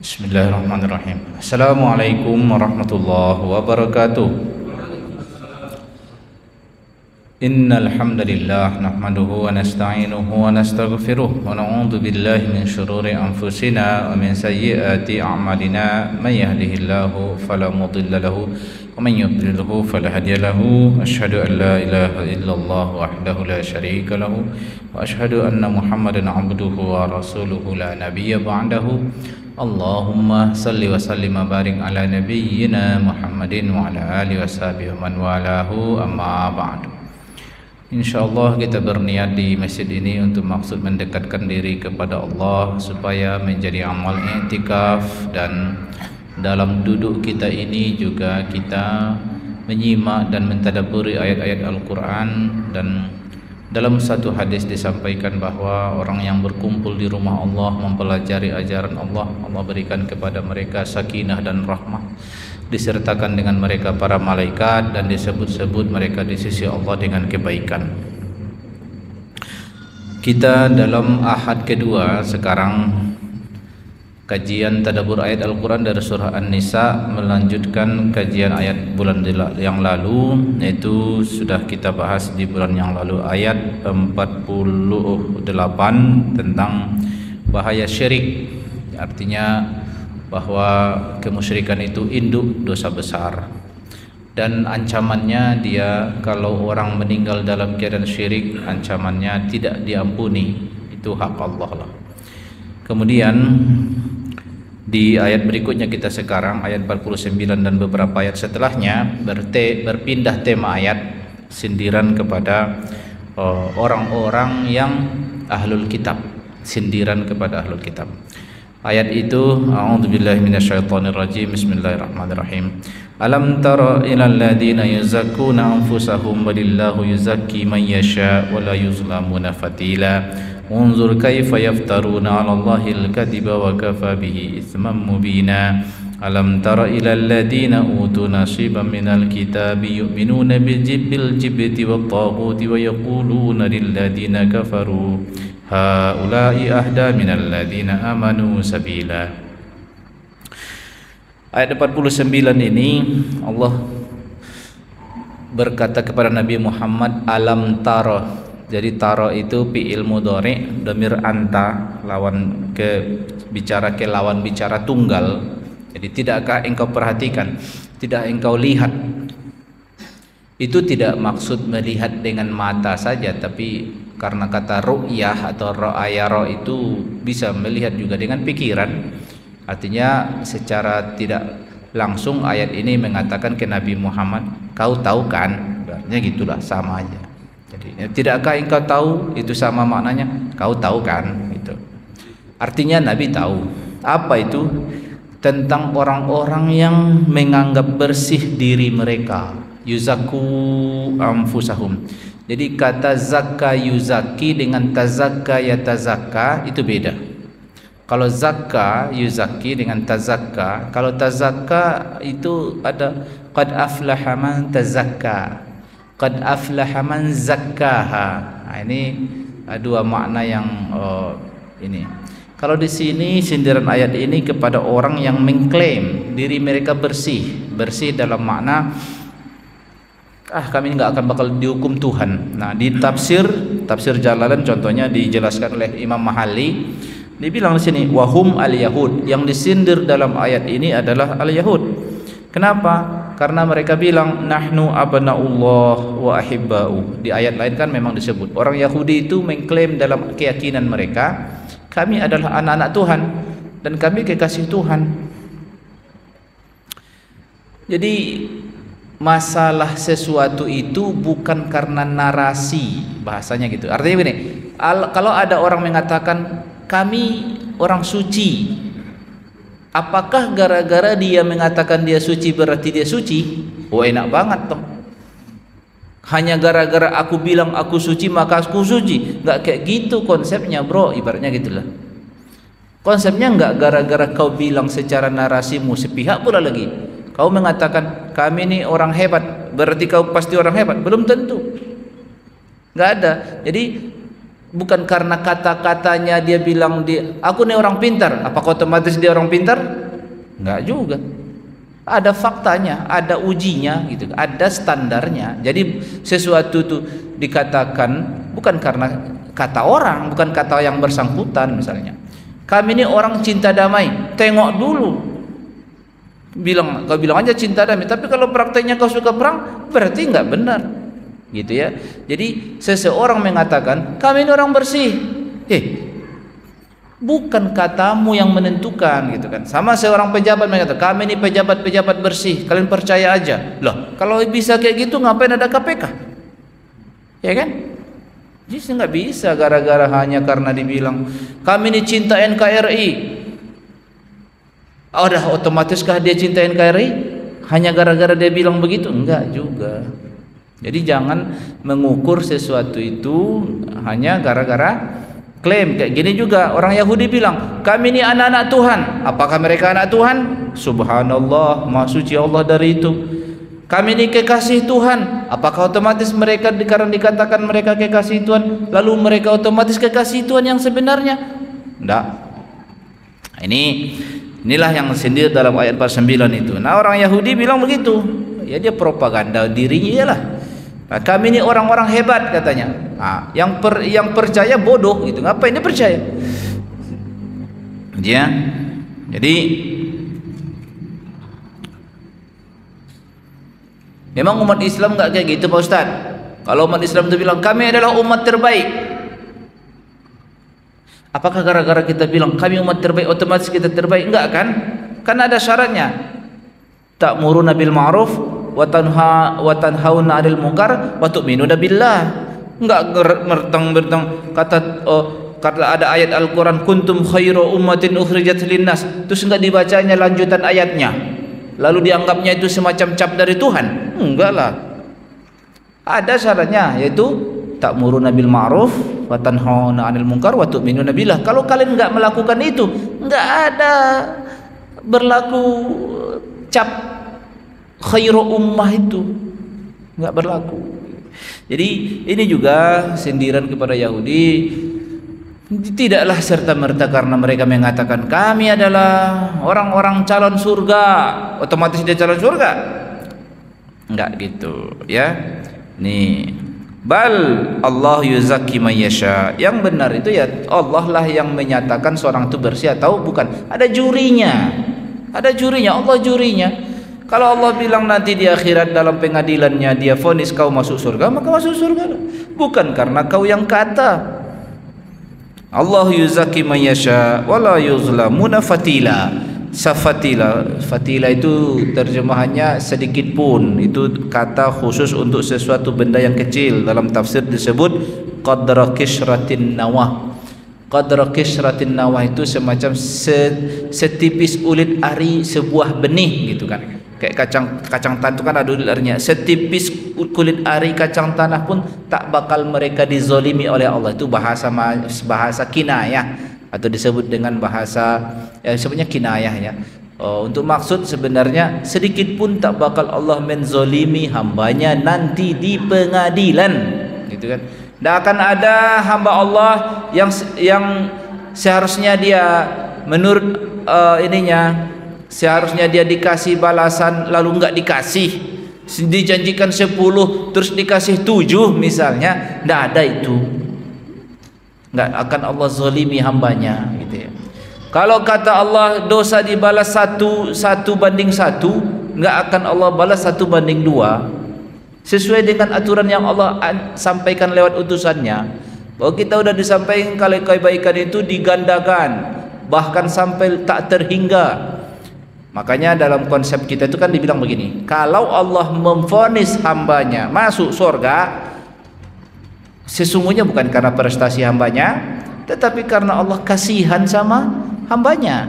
Bismillahirrahmanirrahim. Assalamualaikum warahmatullahi wabarakatuh. Innal hamdalillah nahmaduhu wa nasta'inuhu wa nastaghfiruh wa na'udzu billahi min shururi anfusina wa min sayyiati a'malina. May yahdihillahu fala mudilla lahu wa man yudlilhu fala hadiya lahu. Asyhadu an la ilaha illallah wahdahu la syarika lahu wa asyhadu anna Muhammadan 'abduhu wa rasuluhu la nabiyya ba'dahu. Allahumma salli wa sallim wa barik ala nabiyyina Muhammadin wa ala alihi wa sahbihi wa man walahu, amma ba'du. InsyaAllah kita berniat di masjid ini untuk maksud mendekatkan diri kepada Allah supaya menjadi amal i'tikaf, dan dalam duduk kita ini juga kita menyimak dan mentadabburi ayat-ayat Al-Quran. Dan dalam satu hadis disampaikan bahwa orang yang berkumpul di rumah Allah mempelajari ajaran Allah, Allah berikan kepada mereka sakinah dan rahmah, disertakan dengan mereka para malaikat, dan disebut-sebut mereka di sisi Allah dengan kebaikan. Kita dalam ahad kedua sekarang, kajian tadabbur ayat Al-Quran dari surah An-Nisa, melanjutkan kajian ayat bulan yang lalu, yaitu sudah kita bahas di bulan yang lalu ayat 48 tentang bahaya syirik. Artinya bahwa kemusyrikan itu induk dosa besar, dan ancamannya dia kalau orang meninggal dalam keadaan syirik, ancamannya tidak diampuni. Itu hak Allah lah. Kemudian di ayat berikutnya kita sekarang ayat 49 dan beberapa ayat setelahnya berpindah tema ayat, sindiran kepada orang-orang yang ahlul kitab, sindiran kepada ahlul kitab. Ayat itu, a'udzubillahi minasyaitonirrajim, bismillahirrahmanirrahim. Alam tara ilal ladzina yuzakkuna anfusahum walillahu yuzakki man yasha wa la yuzlamuna fatila. Unzur kaifa yaftaruna 'ala Allahil kadhiba wa kafa bihi itsman mubina. Alam tara ilal ladzina utu nasiban minal kitabi yu'minuna bil jibti wat taghuti wa yaquluna lil ladzina kafaru haula'i ahda minal ladzina amanu sabila. Ayat 49 ini Allah berkata kepada Nabi Muhammad, alam tara. Jadi tara itu fi'il mudhari, dhamir anta, lawan ke bicara ke lawan bicara tunggal. Jadi tidakkah engkau perhatikan, tidak engkau lihat. Itu tidak maksud melihat dengan mata saja, tapi karena kata ru'yah atau ra'ayara itu bisa melihat juga dengan pikiran. Artinya secara tidak langsung ayat ini mengatakan ke Nabi Muhammad, kau tahu kan? Artinya gitulah, sama aja. Jadi tidakkah engkau tahu, itu sama maknanya, kau tahu kan? Itu artinya Nabi tahu. Apa itu? Tentang orang-orang yang menganggap bersih diri mereka, yuzakku anfusahum. Jadi kata zakka yuzaki dengan tazakka yatazakka itu beda. Kalau zakka yuzaki dengan tazakka, kalau tazakka itu ada qad aflaha man tazakka, qad aflaha man zakkaha. Nah, ini dua makna yang ini. Kalau di sini sindiran ayat ini kepada orang yang mengklaim diri mereka bersih, bersih dalam makna kami nggak akan bakal dihukum Tuhan. Nah, di tafsir Jalalain contohnya dijelaskan oleh Imam Mahalli, dibilang di sini wahum al-yahud, yang disindir dalam ayat ini adalah al-yahud. Kenapa? Karena mereka bilang nahnu abnaullah wa ahibba'u. Di ayat lain kan memang disebut orang Yahudi itu mengklaim dalam keyakinan mereka, kami adalah anak-anak Tuhan dan kami kekasih Tuhan. Jadi masalah sesuatu itu bukan karena narasi, bahasanya gitu. Artinya begini, kalau ada orang mengatakan kami orang suci, apakah gara-gara dia mengatakan dia suci berarti dia suci? Oh, enak banget toh. Hanya gara-gara aku bilang aku suci maka aku suci. Nggak kayak gitu konsepnya, bro. Ibaratnya gitulah. Konsepnya nggak gara-gara kau bilang secara narasimu sepihak pula lagi. Kau mengatakan kami ini orang hebat, berarti kau pasti orang hebat. Belum tentu. nggak ada. Jadi bukan karena kata-katanya dia bilang aku nih orang pintar, apakah otomatis dia orang pintar? Nggak juga. Ada faktanya, ada ujinya gitu, ada standarnya. Jadi sesuatu itu dikatakan bukan karena kata orang, bukan kata yang bersangkutan. Misalnya kami ini orang cinta damai, tengok dulu. Kau bilang aja cinta damai, tapi kalau prakteknya kau suka perang, berarti nggak benar, gitu ya. Jadi seseorang mengatakan kami ini orang bersih, bukan katamu yang menentukan, gitu kan. Sama seorang pejabat mengatakan kami ini pejabat-pejabat bersih, kalian percaya aja. Loh, kalau bisa kayak gitu ngapain ada KPK? Ya kan? Jadi nggak bisa gara-gara hanya karena dibilang kami ini cinta NKRI. Udah otomatiskah dia cinta NKRI? Hanya gara-gara dia bilang begitu? Enggak juga. Jadi jangan mengukur sesuatu itu hanya gara-gara klaim. Kayak gini juga orang Yahudi bilang kami ini anak-anak Tuhan. Apakah mereka anak Tuhan? Subhanallah, maha suci Allah dari itu. Kami ini kekasih Tuhan. Apakah otomatis mereka karena dikatakan mereka kekasih Tuhan lalu mereka otomatis kekasih Tuhan yang sebenarnya? Enggak. Inilah yang sendiri dalam ayat 49 itu. Nah, orang Yahudi bilang begitu. Ya dia propaganda dirinya lah. Nah, kami ini orang-orang hebat katanya. Nah, yang percaya bodoh gitu. Ngapain dia percaya? Ya. Jadi memang umat Islam enggak kayak gitu Pak Ustaz. Kalau umat Islam itu bilang kami adalah umat terbaik, apakah gara-gara kita bilang kami umat terbaik otomatis kita terbaik? Enggak kan? Kan ada syaratnya. Ta'muruna bil ma'ruf wa tanhauna 'anil munkar wa tu'minuna billah. Enggak mertang-mertang kata ada ayat Al-Qur'an kuntum khairu ummatin ukhrijat linnas, terus enggak dibacanya lanjutan ayatnya. Lalu dianggapnya itu semacam cap dari Tuhan? Enggak lah. Ada syaratnya, yaitu ta'muruna bil ma'ruf wa tanhauna 'anil munkar wa tu'minuna billah. Kalau kalian enggak melakukan itu, enggak ada berlaku cap khairu ummah itu. Enggak berlaku. Jadi ini juga sindiran kepada Yahudi. Tidaklah serta-merta karena mereka mengatakan kami adalah orang-orang calon surga otomatis dia calon surga. Enggak gitu ya. Nih, bal Allah yuzakki may yasha. Yang benar itu ya Allah lah yang menyatakan seorang itu bersih atau bukan. Ada jurinya. Ada jurinya, Allah jurinya. Kalau Allah bilang nanti di akhirat dalam pengadilannya dia vonis kau masuk surga, maka masuk surga. Bukan karena kau yang kata. Allah yuzaki man yasha wala yuzlamuna fatila. Fatila itu terjemahannya sedikit pun. Itu kata khusus untuk sesuatu benda yang kecil. Dalam tafsir disebut qadra kishratin nawah. Qadra kishratin nawah itu semacam setipis ulit ari sebuah benih gitu kan. Kayak kacang tanah itu kan ada ulit arinya. Setipis kulit ari kacang tanah pun tak bakal mereka dizolimi oleh Allah. Itu bahasa kinayah atau disebut dengan bahasa sebenarnya kinayah ya. Untuk maksud sebenarnya sedikit pun tak bakal Allah menzolimi hambanya nanti di pengadilan, gitu kan. Tidak akan ada hamba Allah yang seharusnya dia menurut seharusnya dia dikasih balasan lalu enggak dikasih, dijanjikan 10 terus dikasih 7 misalnya. Tidak ada itu. Enggak akan Allah zalimi hambanya gitu ya. Kalau kata Allah dosa dibalas 1 banding 1, enggak akan Allah balas 1 banding 2. Sesuai dengan aturan yang Allah sampaikan lewat utusannya. Bahwa kita sudah disampaikan kalau kebaikan itu digandakan, bahkan sampai tak terhingga. Makanya dalam konsep kita itu kan dibilang begini, kalau Allah memvonis hambanya masuk surga, sesungguhnya bukan karena prestasi hambanya, tetapi karena Allah kasihan sama hambanya.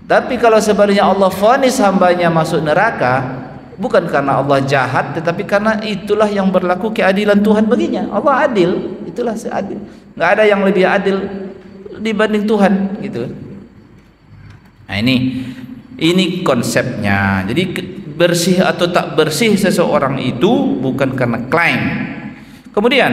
Tapi kalau sebaliknya Allah vonis hambanya masuk neraka, bukan karena Allah jahat, tetapi karena itulah yang berlaku keadilan Tuhan baginya. Allah adil, itulah seadil. Nggak ada yang lebih adil dibanding Tuhan, gitu. Nah ini konsepnya. Jadi bersih atau tak bersih seseorang itu bukan karena klaim. Kemudian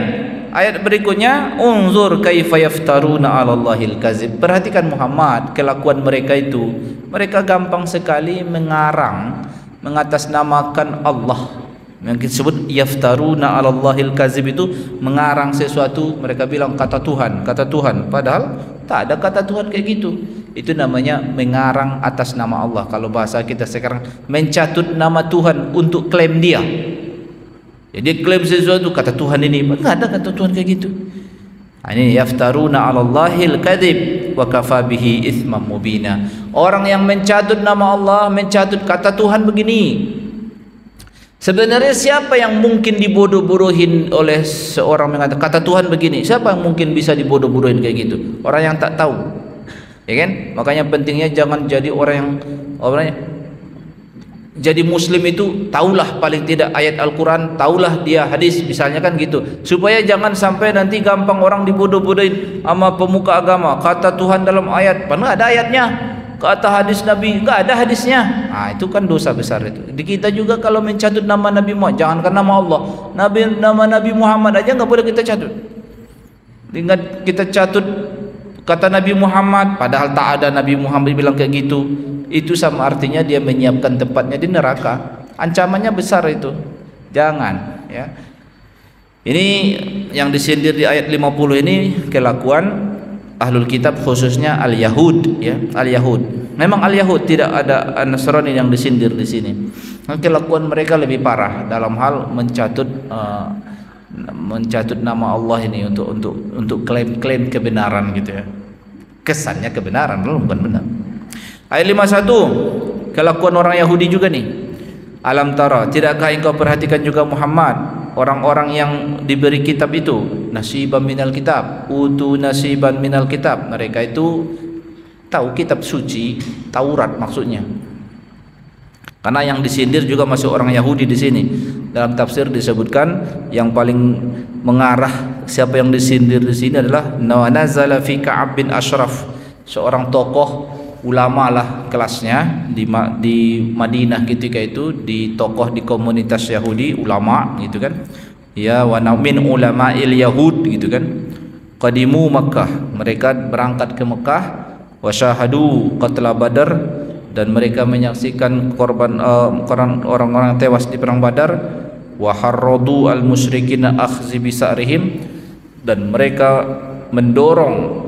ayat berikutnya, unzur kaifa yaftaruna 'alallahil kazib. Perhatikan Muhammad, kelakuan mereka itu. Mereka gampang sekali mengarang, mengatasnamakan Allah. Yang disebut yaftaruna 'alallahil kazib itu mengarang sesuatu, mereka bilang kata Tuhan, padahal tak ada kata Tuhan kayak gitu. Itu namanya mengarang atas nama Allah. Kalau bahasa kita sekarang, mencatut nama Tuhan untuk klaim dia. Jadi klaim sesuatu, kata Tuhan ini, enggak ada kata Tuhan kayak gitu. Ini yaftaruna 'alallahil kadzib wa kafa bihi itsman mubina. Orang yang mencatut nama Allah, mencatut kata Tuhan begini. Sebenarnya siapa yang mungkin dibodoh-bodohin oleh seorang mengatakan kata Tuhan begini? Siapa yang mungkin bisa dibodoh-bodohin kayak gitu? Orang yang tak tahu. Ya kan? Makanya pentingnya jangan jadi orang yang jadi muslim itu tahulah paling tidak ayat Al-Quran, tahulah dia hadis misalnya kan gitu, supaya jangan sampai nanti gampang orang dibodoh-bodohin sama pemuka agama. Kata Tuhan dalam ayat, padahal ada ayatnya. Kata hadis Nabi, enggak ada hadisnya. Nah, itu kan dosa besar itu. Di kita juga kalau mencatut nama Nabi Muhammad, jangankan nama Allah, nama Nabi Muhammad aja enggak boleh kita catut. Ingat, kita catut kata Nabi Muhammad, padahal tak ada Nabi Muhammad bilang kayak gitu. Itu sama artinya dia menyiapkan tempatnya di neraka. Ancamannya besar itu. Jangan, ya. Ini yang disindir di ayat 50 ini kelakuan Ahlul Kitab, khususnya Al-Yahud, ya, Al-Yahud. Memang Al-Yahud, tidak ada An-Nasrani yang disindir di sini. Kelakuan mereka lebih parah dalam hal mencatut nama Allah ini untuk klaim kebenaran gitu ya. Kesannya kebenaran, lalu bukan benar. Ayat 51, kelakuan orang Yahudi juga nih. Alam tara, tidakkah engkau perhatikan juga Muhammad, orang-orang yang diberi kitab itu, nasiban minal kitab, utu nasiban minal kitab. Mereka itu tahu kitab suci, Taurat maksudnya. Karena yang disindir juga masuk orang Yahudi di sini. Dalam tafsir disebutkan yang paling mengarah siapa yang disindir di sini adalah nazala fi Ka'ab bin Ashraf, seorang tokoh ulama lah kelasnya di Madinah ketika itu, di tokoh di komunitas Yahudi, ulama gitu kan. Ya, wa min ulama'il yahud gitu kan. Qadimu Makkah, mereka berangkat ke Mekah, wa syahadu qatla Badar, dan mereka menyaksikan korban orang-orang tewas di perang Badar, wa harradu al musyrikin akhzi bisarihim, dan mereka mendorong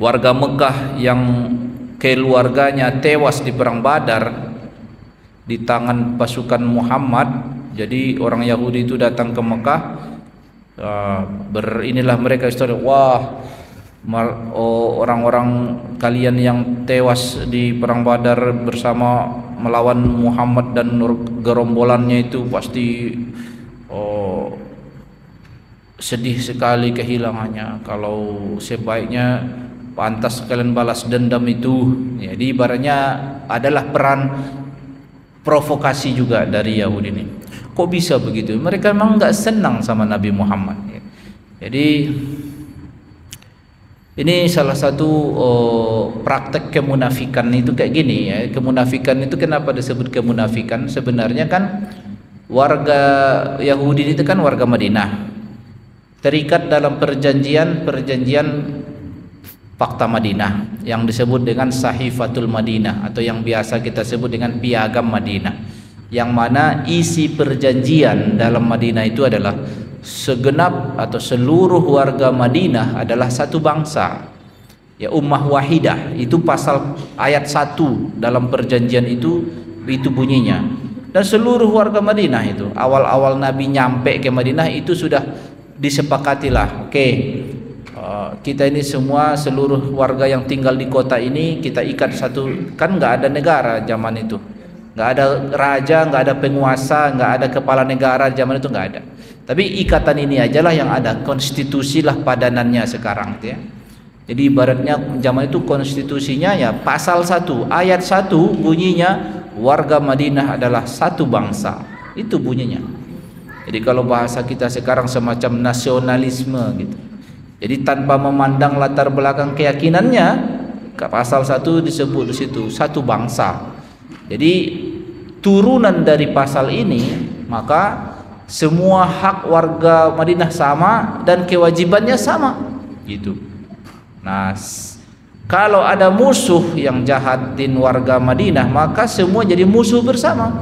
warga Mekah yang keluarganya tewas di perang Badar di tangan pasukan Muhammad. Jadi orang Yahudi itu datang ke Mekah, inilah mereka histori, wah, orang-orang kalian yang tewas di perang Badar bersama melawan Muhammad dan gerombolannya itu pasti sedih sekali kehilangannya. Kalau sebaiknya pantas kalian balas dendam itu. Jadi ibaratnya adalah peran provokasi juga dari Yahudi ini. Kok bisa begitu? Mereka memang nggak senang sama Nabi Muhammad. Jadi ini salah satu praktek kemunafikan itu kayak gini ya. Kemunafikan itu kenapa disebut kemunafikan? Sebenarnya kan warga Yahudi itu kan warga Madinah, terikat dalam perjanjian Fakta Madinah yang disebut dengan Sahifatul Madinah, atau yang biasa kita sebut dengan Piagam Madinah, yang mana isi perjanjian dalam Madinah itu adalah segenap atau seluruh warga Madinah adalah satu bangsa, ya, ummah wahidah. Itu pasal ayat 1 dalam perjanjian itu bunyinya. Dan seluruh warga Madinah itu awal-awal Nabi nyampe ke Madinah itu sudah disepakatilah, oke, kita ini semua seluruh warga yang tinggal di kota ini kita ikat satu. Kan nggak ada negara zaman itu, nggak ada raja, nggak ada penguasa, nggak ada kepala negara zaman itu, nggak ada. Tapi ikatan ini aja lah yang ada, konstitusi lah padanannya sekarang ya. Jadi ibaratnya zaman itu konstitusinya ya pasal 1 ayat 1 bunyinya warga Madinah adalah satu bangsa, itu bunyinya. Jadi kalau bahasa kita sekarang semacam nasionalisme gitu. Jadi tanpa memandang latar belakang keyakinannya, pasal 1 disebut di situ satu bangsa. Jadi turunan dari pasal ini, maka semua hak warga Madinah sama dan kewajibannya sama gitu. Nah, kalau ada musuh yang jahatin warga Madinah, maka semua jadi musuh bersama.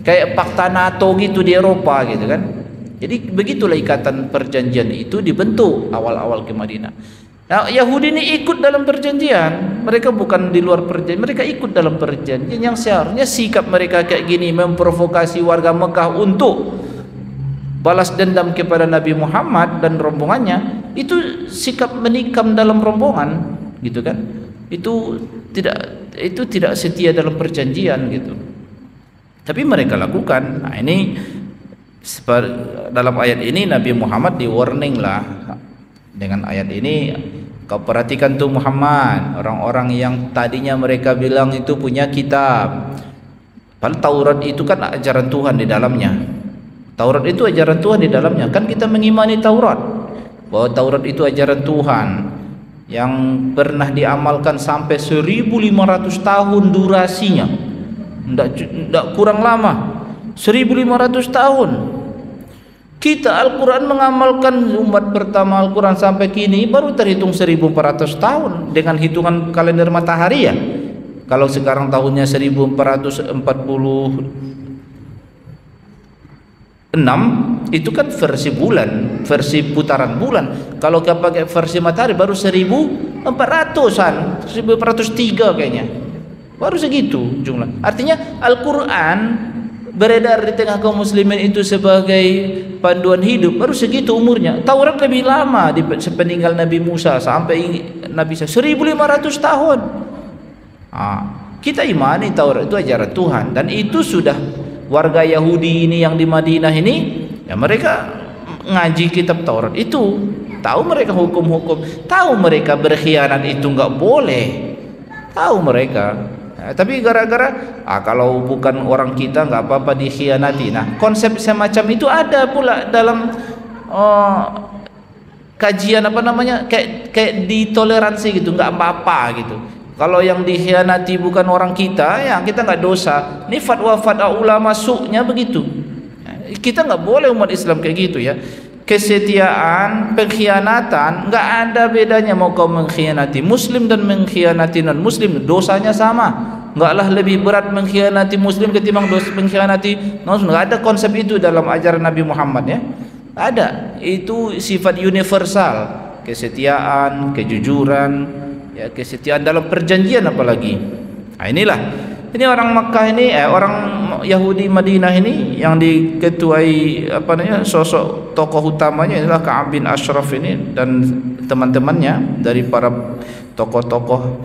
Kayak fakta NATO gitu di Eropa gitu kan. Jadi begitulah ikatan perjanjian itu dibentuk awal-awal ke Madinah. Nah, Yahudi ini ikut dalam perjanjian. Mereka bukan di luar perjanjian, mereka ikut dalam perjanjian. Yang seharusnya sikap mereka kayak gini memprovokasi warga Mekah untuk balas dendam kepada Nabi Muhammad dan rombongannya, itu sikap menikam dalam rombongan gitu kan. Itu tidak setia dalam perjanjian gitu. Tapi mereka lakukan. Nah, ini dalam ayat ini Nabi Muhammad di warning lah dengan ayat ini. Kau perhatikan tuh Muhammad, orang-orang yang tadinya mereka bilang itu punya kitab, padahal Taurat itu kan ajaran Tuhan di dalamnya. Taurat itu ajaran Tuhan di dalamnya. Kan kita mengimani Taurat, bahwa Taurat itu ajaran Tuhan yang pernah diamalkan sampai 1500 tahun durasinya. Tidak kurang lama, 1500 tahun. Kita Al-Quran mengamalkan, umat pertama Al-Quran sampai kini baru terhitung 1400 tahun dengan hitungan kalender matahari ya. Kalau sekarang tahunnya 1446, itu kan versi bulan, versi putaran bulan. Kalau kita pakai versi matahari baru 1400-an, 1403 kayaknya. Baru segitu jumlah. Artinya Al-Quran beredar di tengah kaum muslimin itu sebagai panduan hidup baru segitu umurnya. Taurat lebih lama, sepeninggal Nabi Musa sampai Nabi Isa 1500 tahun. Kita imani Taurat itu ajaran Tuhan, dan itu sudah warga Yahudi ini yang di Madinah ini ya, mereka ngaji kitab Taurat itu, tahu mereka hukum-hukum, tahu mereka berkhianat itu nggak boleh, tahu mereka. Tapi gara-gara kalau bukan orang kita nggak apa-apa dikhianati. Nah, konsep semacam itu ada pula dalam kajian apa namanya, kayak ditoleransi gitu, nggak apa-apa gitu. Kalau yang dikhianati bukan orang kita, ya kita nggak dosa. Ini fatwa ulama masuknya begitu. Kita nggak boleh umat Islam kayak gitu ya. Kesetiaan, pengkhianatan nggak ada bedanya. Mau kau mengkhianati Muslim dan mengkhianati non Muslim, dosanya sama. Enggaklah lebih berat mengkhianati Muslim ketimbang dosa mengkhianati non Muslim. Nggak ada konsep itu dalam ajaran Nabi Muhammad ya. Ada, itu sifat universal, kesetiaan, kejujuran, ya kesetiaan dalam perjanjian apalagi. Nah, inilah. Ini orang Makkah ini, orang Yahudi Madinah ini yang diketuai sosok tokoh utamanya adalah Ka'ab bin Ashraf ini dan teman-temannya dari para tokoh-tokoh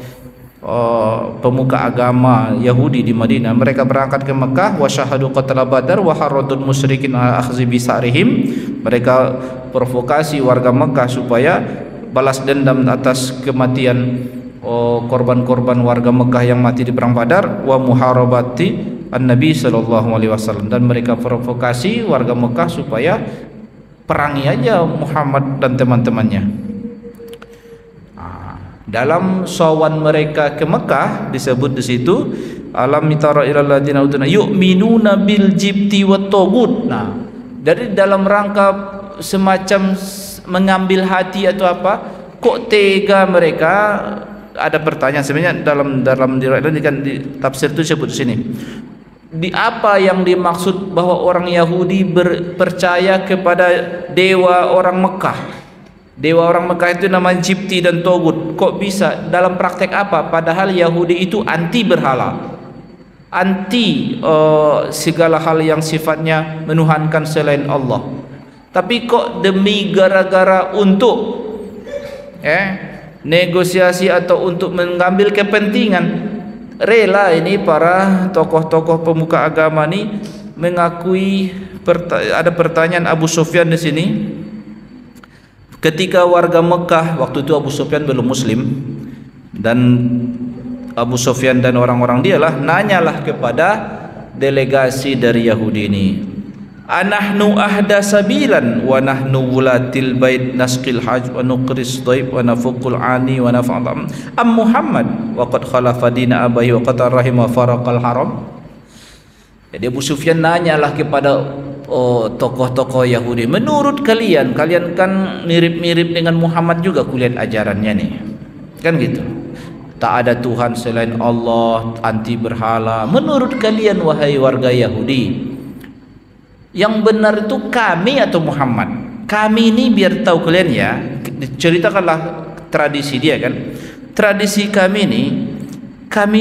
pemuka agama Yahudi di Madinah. Mereka berangkat ke Mekah, wa syahadu qatla Badar wa haradul musyrikin akhzi bisarihim. Mereka provokasi warga Mekah supaya balas dendam atas kematian korban-korban warga Mekah yang mati di perang Badar, wa muharabati an-nabi sallallahu alaihi wasallam, dan mereka provokasi warga Mekah supaya perangi aja Muhammad dan teman-temannya. Dalam sawan mereka ke Mekah disebut di situ, alam tara ilal ladina utuna yu'minuna bil jibti wat tagut. Nah, dari dalam rangka semacam mengambil hati atau apa, kok tega mereka. Ada pertanyaan sebenarnya dalam diriwayat ini kan di tafsir itu sebut di sini. Di apa yang dimaksud bahwa orang Yahudi percaya kepada dewa orang Mekah? Dewa orang Mekah itu namanya Jibti dan Togut. Kok bisa? Dalam praktek apa? Padahal Yahudi itu anti berhala, anti segala hal yang sifatnya menuhankan selain Allah. Tapi kok demi gara-gara untuk negosiasi atau untuk mengambil kepentingan, rela ini para tokoh-tokoh pemuka agama ini mengakui. Ada pertanyaan Abu Sufyan di sini. Ketika warga Mekah, waktu itu Abu Sufyan belum Muslim, dan Abu Sufyan dan orang-orang dialah nanyalah kepada delegasi dari Yahudi ini, anahnu ahda sabilan wa nahnu wulatil bait nasqil hajj wa nuqris dhaib wa nafuqul ani wa naf'al am Muhammad wa qad khalafa dina abahi wa qad rahima faraqal haram. Jadi Abu Sufyan nanyalah kepada tokoh-tokoh Yahudi, menurut kalian kan mirip-mirip dengan Muhammad juga kulihat ajarannya nih, kan gitu. Tak ada Tuhan selain Allah, anti berhala. Menurut kalian wahai warga Yahudi, yang benar itu kami atau Muhammad? Kami ini biar tahu kalian ya, ceritakanlah tradisi dia kan. Tradisi kami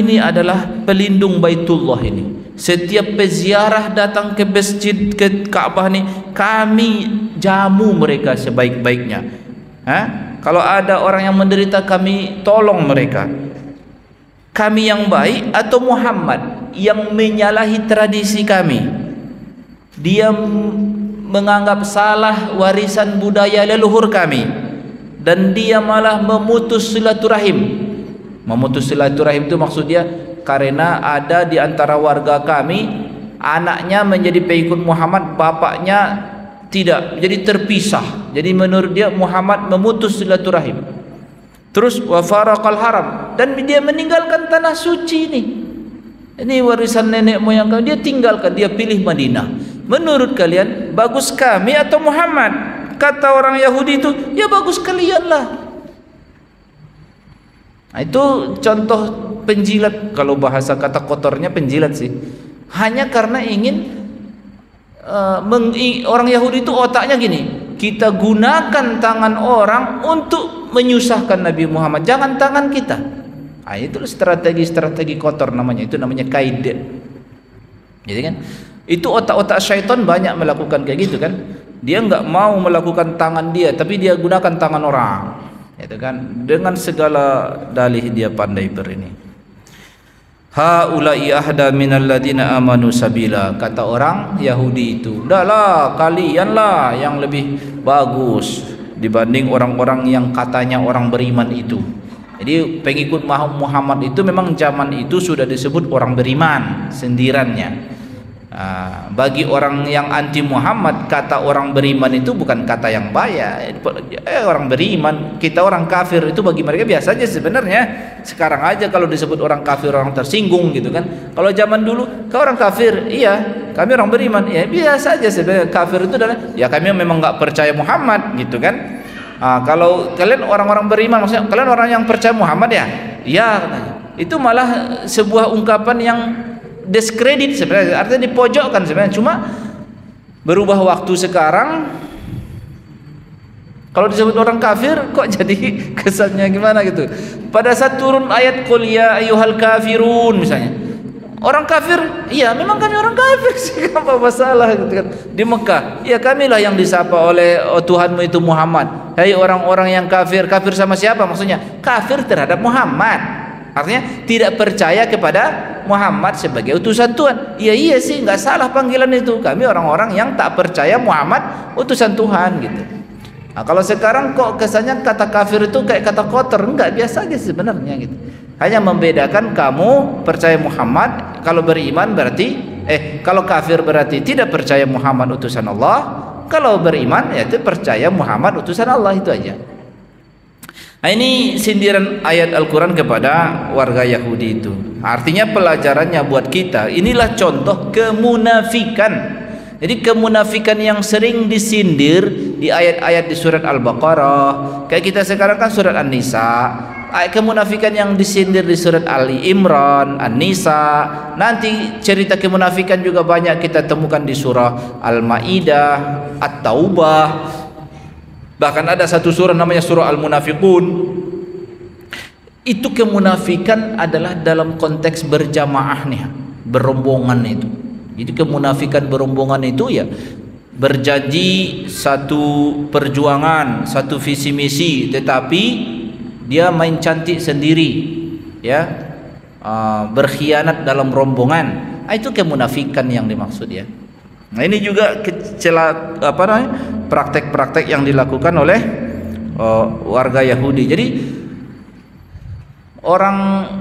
ini adalah pelindung Baitullah ini. Setiap peziarah datang ke masjid, ke Ka'bah nih, kami jamu mereka sebaik-baiknya. Kalau ada orang yang menderita, kami tolong mereka. Kami yang baik atau Muhammad yang menyalahi tradisi kami? Dia menganggap salah warisan budaya leluhur kami, dan dia malah memutus silaturahim. Memutus silaturahim itu maksudnya karena ada di antara warga kami anaknya menjadi pengikut Muhammad, bapaknya tidak, jadi terpisah. Jadi menurut dia Muhammad memutus silaturahim. Terus wa faraqal haram, dan dia meninggalkan tanah suci ini. Ini warisan nenek moyang kami, dia tinggalkan, dia pilih Madinah. Menurut kalian bagus kami atau Muhammad? Kata orang Yahudi itu, ya bagus kalian lah. Nah, itu contoh penjilat. Kalau bahasa kata kotornya penjilat sih. Hanya karena ingin orang Yahudi itu otaknya gini, kita gunakan tangan orang untuk menyusahkan Nabi Muhammad, jangan tangan kita. Nah, itu strategi kotor namanya. Itu namanya kaid. Jadi kan itu otak-otak syaitan banyak melakukan kayak gitu kan. Dia nggak mau melakukan tangan dia, tapi dia gunakan tangan orang. Itu kan dengan segala dalih dia pandai berini. Haula'i ahda minal ladina amanu sabila. Kata orang Yahudi itu, udahlah kalianlah yang lebih bagus dibanding orang-orang yang katanya orang beriman itu. Jadi pengikut Muhammad itu memang zaman itu sudah disebut orang beriman sendirannya. Bagi orang yang anti Muhammad, kata orang beriman itu bukan kata yang baik. Orang beriman, kita orang kafir itu bagi mereka biasa aja sebenarnya. Sekarang aja kalau disebut orang kafir orang tersinggung gitu kan. Kalau zaman dulu kau orang kafir, iya kami orang beriman, ya biasa aja sebenarnya. Kafir itu adalah ya kami memang nggak percaya Muhammad gitu kan. Kalau kalian orang-orang beriman, maksudnya kalian orang yang percaya Muhammad ya, iya katanya. Itu malah sebuah ungkapan yang diskredit sebenarnya, artinya dipojokkan sebenarnya. Cuma berubah waktu sekarang, kalau disebut orang kafir kok jadi kesannya gimana gitu. Pada saat turun ayat qul ya ayyuhal kafirun misalnya, orang kafir, iya memang kami orang kafir sih, apa masalah gitu kan. Di Mekah, ya kamilah yang disapa oleh Tuhanmu itu Muhammad. Hai orang-orang yang kafir, kafir sama siapa maksudnya? Kafir terhadap Muhammad. Artinya tidak percaya kepada Muhammad sebagai utusan Tuhan. Iya sih, nggak salah panggilan itu. Kami orang-orang yang tak percaya Muhammad utusan Tuhan gitu. Nah, kalau sekarang kok kesannya kata kafir itu kayak kata kotor, enggak, biasa aja sebenarnya gitu. Hanya membedakan kamu percaya Muhammad, kalau beriman berarti kalau kafir berarti tidak percaya Muhammad utusan Allah. Kalau beriman yaitu percaya Muhammad utusan Allah, itu aja. Nah, ini sindiran ayat Al-Quran kepada warga Yahudi itu. Artinya pelajarannya buat kita, inilah contoh kemunafikan. Jadi kemunafikan yang sering disindir di ayat-ayat di surat Al-Baqarah. Kayak kita sekarang kan surat An-Nisa. Ayat kemunafikan yang disindir di surat Ali Imran, An-Nisa. Nanti cerita kemunafikan juga banyak kita temukan di surah Al-Maidah, At-Taubah. Bahkan ada satu surah namanya surah Al-Munafiqun. Itu kemunafikan adalah dalam konteks berjamaah nih, berombongan itu. Jadi kemunafikan berombongan itu ya berjanji satu perjuangan, satu visi misi, tetapi dia main cantik sendiri, ya, berkhianat dalam rombongan. Itu kemunafikan yang dimaksud ya. Nah, ini juga praktek-praktek yang dilakukan oleh warga Yahudi. Jadi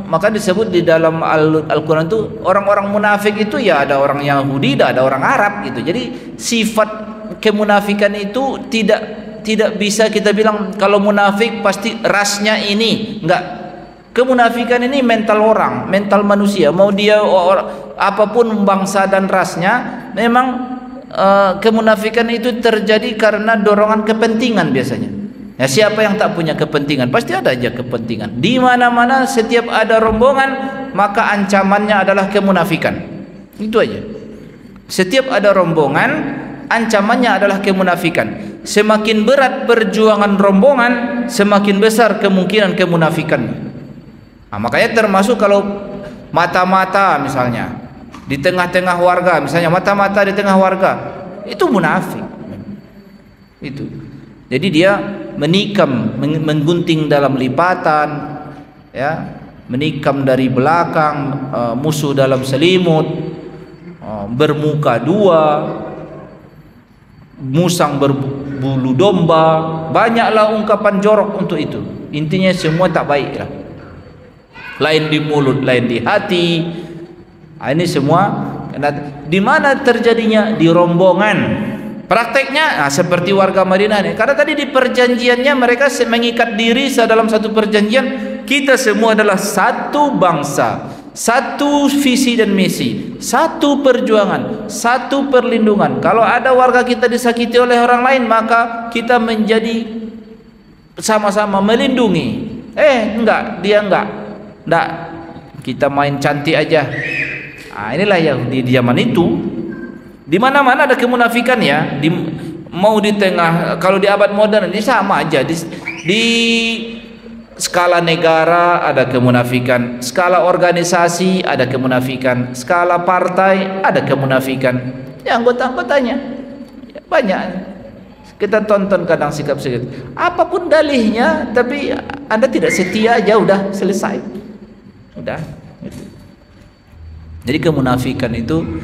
maka disebut di dalam Al-Quran itu orang-orang munafik itu ya ada orang Yahudi, ada orang Arab gitu. Jadi sifat kemunafikan itu tidak bisa kita bilang kalau munafik pasti rasnya ini, enggak. Kemunafikan ini mental orang, mental manusia. Mau dia apapun bangsa dan rasnya, memang kemunafikan itu terjadi karena dorongan kepentingan biasanya. Ya, siapa yang tak punya kepentingan? Pasti ada aja kepentingan. Di mana-mana setiap ada rombongan, maka ancamannya adalah kemunafikan. Itu aja. Setiap ada rombongan, ancamannya adalah kemunafikan. Semakin berat perjuangan rombongan, semakin besar kemungkinan kemunafikan. Nah, makanya termasuk kalau mata-mata misalnya di tengah-tengah warga, misalnya mata-mata di tengah warga, itu munafik. Itu. Jadi dia menikam, menggunting dalam lipatan, ya, menikam dari belakang, musuh dalam selimut, bermuka dua, musang berbulu domba, banyaklah ungkapan jorok untuk itu. Intinya semua tak baik lah. Lain di mulut, lain di hati. Ini semua di mana terjadinya? Di rombongan. Prakteknya seperti warga Madinah ini. Karena tadi di perjanjiannya mereka mengikat diri dalam satu perjanjian, kita semua adalah satu bangsa, satu visi dan misi, satu perjuangan, satu perlindungan. Kalau ada warga kita disakiti oleh orang lain, maka kita menjadi sama-sama melindungi. Enggak, dia enggak. Kita main cantik aja. Inilah yang di zaman itu. Di mana-mana ada kemunafikan ya. Mau di tengah, kalau di abad modern ini sama aja. Di skala negara ada kemunafikan, skala organisasi ada kemunafikan, skala partai ada kemunafikan. Ya, anggota-anggotanya banyak. Kita tonton kadang sikap-sikap. Apapun dalihnya, tapi Anda tidak setia aja, udah selesai. Udah. Jadi kemunafikan itu